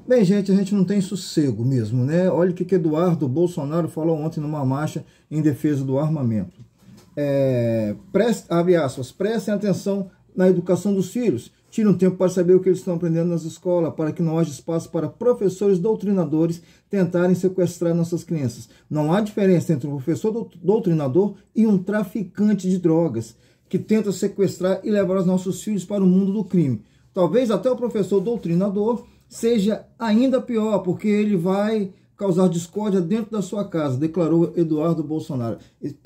Bem, gente, a gente não tem sossego mesmo, né? Olha o que Eduardo Bolsonaro falou ontem numa marcha em defesa do armamento. Abre aspas, prestem atenção na educação dos filhos. Tire um tempo para saber o que eles estão aprendendo nas escolas, para que não haja espaço para professores doutrinadores tentarem sequestrar nossas crianças. Não há diferença entre um professor doutrinador e um traficante de drogas, que tenta sequestrar e levar os nossos filhos para o mundo do crime. Talvez até o professor doutrinador seja ainda pior, porque ele vai causar discórdia dentro da sua casa, declarou Eduardo Bolsonaro.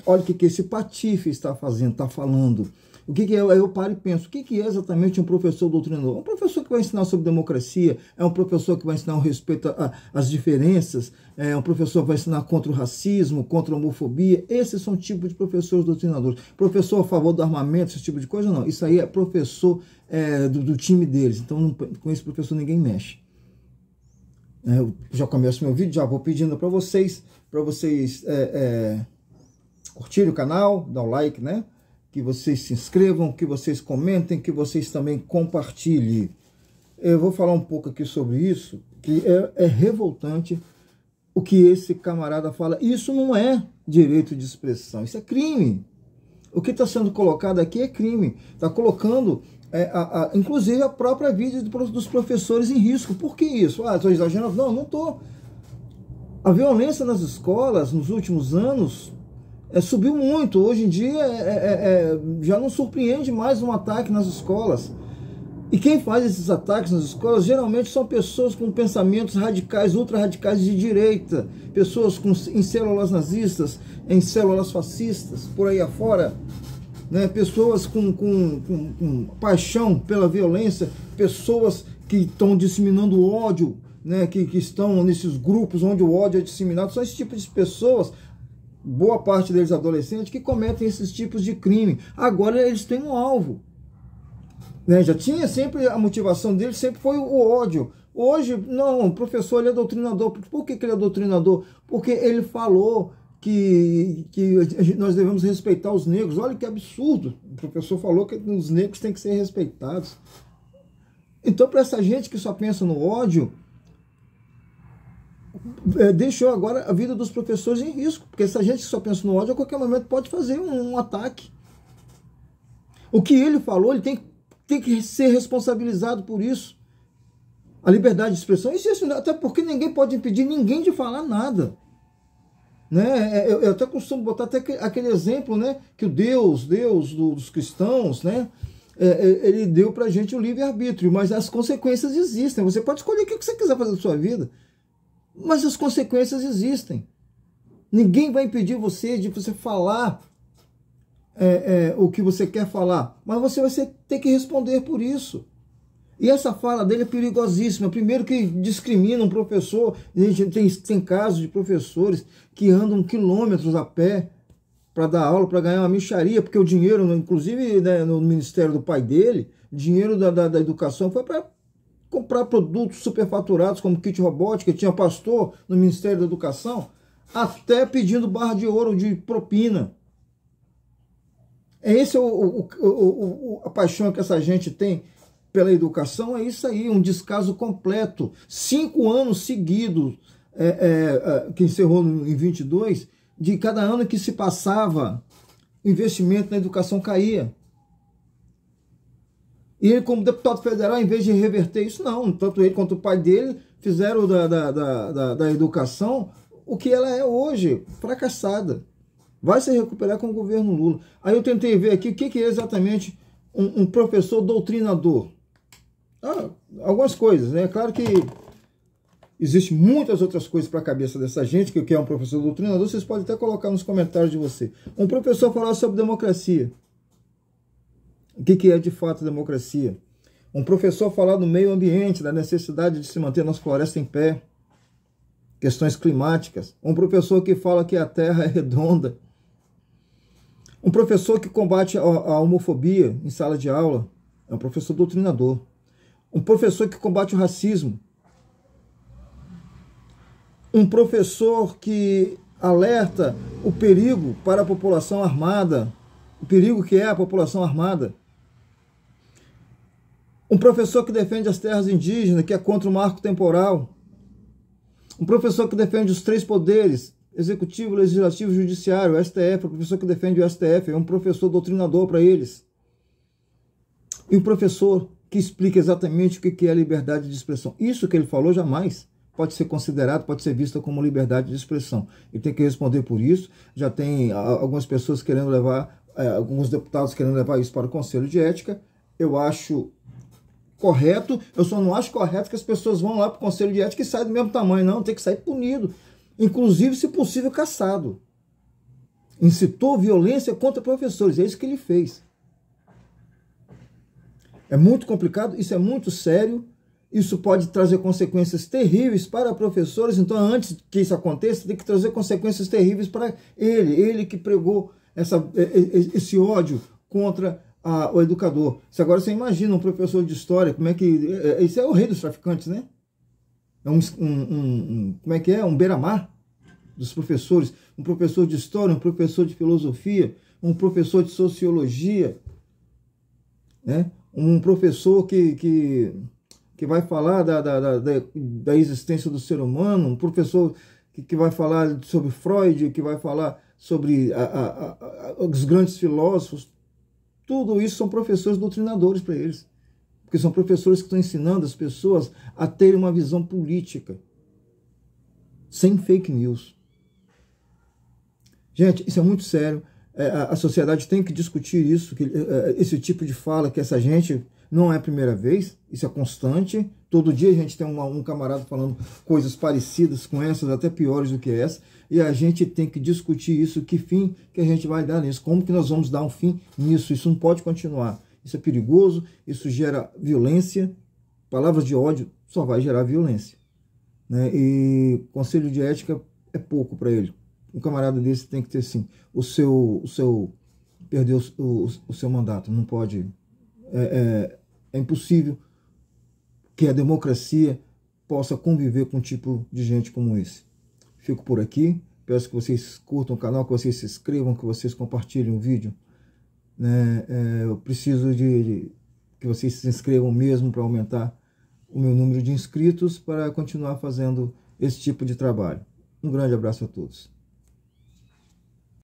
Olha o que esse patife está fazendo, está falando. O que é? Aí eu paro e penso, o que é exatamente um professor doutrinador? Um professor que vai ensinar sobre democracia, é um professor que vai ensinar o respeito às diferenças, é um professor que vai ensinar contra o racismo, contra a homofobia. Esses são tipos de professores doutrinadores. Professor a favor do armamento, esse tipo de coisa, não. Isso aí é professor do time deles. Então, não, com esse professor ninguém mexe. Eu já começo meu vídeo, já vou pedindo para vocês curtirem o canal, dar o like, né? Que vocês se inscrevam, que vocês comentem, que vocês também compartilhem. Eu vou falar um pouco aqui sobre isso, que é revoltante o que esse camarada fala. Isso não é direito de expressão, isso é crime. O que está sendo colocado aqui é crime. Está colocando, inclusive, a própria vida dos professores em risco. Por que isso? Estou exagerando? Não, não estou. A violência nas escolas, nos últimos anos, subiu muito. Hoje em dia já não surpreende mais um ataque nas escolas. E quem faz esses ataques nas escolas geralmente são pessoas com pensamentos radicais, ultra-radicais de direita, pessoas em células nazistas, em células fascistas, por aí afora, né? Pessoas com paixão pela violência, pessoas que estão disseminando ódio, né? que estão nesses grupos onde o ódio é disseminado. São esse tipo de pessoas, boa parte deles adolescentes, que cometem esses tipos de crime. Agora eles têm um alvo, né? Já tinha sempre, a motivação deles sempre foi o ódio. Hoje, não, o professor ele é doutrinador. Por que ele é doutrinador? Porque ele falou que nós devemos respeitar os negros. Olha que absurdo. O professor falou que os negros têm que ser respeitados. Então, para essa gente que só pensa no ódio, deixou agora a vida dos professores em risco, porque essa gente que só pensa no ódio, a qualquer momento pode fazer um ataque. O que ele falou, ele tem que ser responsabilizado por isso. A liberdade de expressão existe, até porque ninguém pode impedir ninguém de falar nada, né? Eu até costumo botar até aquele exemplo, né, que o Deus dos cristãos, né, ele deu pra gente o livre-arbítrio, mas as consequências existem. Você pode escolher o que você quiser fazer da sua vida, mas as consequências existem. Ninguém vai impedir você de você falar o que você quer falar, mas você vai ter que responder por isso. E essa fala dele é perigosíssima. Primeiro que discrimina um professor. A gente tem casos de professores que andam quilômetros a pé para dar aula, para ganhar uma mixaria, porque o dinheiro, inclusive, né, no ministério do pai dele, o dinheiro da educação foi para comprar produtos superfaturados, como kit robótica. Tinha pastor no Ministério da Educação até pedindo barra de ouro de propina. Esse é a paixão que essa gente tem pela educação. É isso aí, um descaso completo. 5 anos seguidos, que encerrou em 22, de cada ano que se passava, o investimento na educação caía. E ele, como deputado federal, em vez de reverter isso, não. Tanto ele quanto o pai dele fizeram da educação o que ela é hoje, fracassada. Vai se recuperar com o governo Lula. Aí eu tentei ver aqui o que é exatamente um professor doutrinador. Algumas coisas, né? Claro que existem muitas outras coisas para a cabeça dessa gente, que é um professor doutrinador. Vocês podem até colocar nos comentários de você. Um professor falar sobre democracia. O que é de fato democracia? Um professor falar do meio ambiente, da necessidade de se manter nas florestas em pé. Questões climáticas. Um professor que fala que a Terra é redonda. Um professor que combate a homofobia em sala de aula. É um professor doutrinador. Um professor que combate o racismo. Um professor que alerta o perigo para a população armada. O perigo que é a população armada. Um professor que defende as terras indígenas, que é contra o marco temporal. Um professor que defende os 3 poderes, executivo, legislativo, judiciário, o STF, o professor que defende o STF, é um professor doutrinador para eles. E o professor que explica exatamente o que é liberdade de expressão. Isso que ele falou jamais pode ser considerado, pode ser vista como liberdade de expressão. Ele tem que responder por isso. Já tem algumas pessoas querendo levar, alguns deputados querendo levar isso para o Conselho de Ética. Eu acho correto, eu só não acho correto que as pessoas vão lá para o Conselho de Ética e saiam do mesmo tamanho, não, tem que sair punido, inclusive, se possível, cassado. Incitou violência contra professores, é isso que ele fez. É muito complicado, isso é muito sério, isso pode trazer consequências terríveis para professores, então antes que isso aconteça, tem que trazer consequências terríveis para ele que pregou esse ódio contra o educador. Agora você imagina um professor de história, como é que... Isso é o rei dos traficantes, né? É como é que é? Um beira-mar dos professores. Um professor de história, um professor de filosofia, um professor de sociologia, né? Um professor que vai falar da existência do ser humano, um professor que vai falar sobre Freud, que vai falar sobre os grandes filósofos. Tudo isso são professores doutrinadores para eles, porque são professores que estão ensinando as pessoas a terem uma visão política, sem fake news. Gente, isso é muito sério. A sociedade tem que discutir isso, esse tipo de fala, que essa gente não é a primeira vez, isso é constante. Todo dia a gente tem um camarada falando coisas parecidas com essas, até piores do que essa, e a gente tem que discutir isso, que fim que a gente vai dar nisso, como que nós vamos dar um fim nisso. Isso não pode continuar, isso é perigoso, isso gera violência, palavras de ódio só vai gerar violência, né? E conselho de ética é pouco para ele. Um camarada desse tem que ter, sim, perder o seu mandato. Não pode. É impossível que a democracia possa conviver com um tipo de gente como esse. Fico por aqui. Peço que vocês curtam o canal, que vocês se inscrevam, que vocês compartilhem o vídeo, né? Eu preciso que vocês se inscrevam mesmo para aumentar o meu número de inscritos, para continuar fazendo esse tipo de trabalho. Um grande abraço a todos.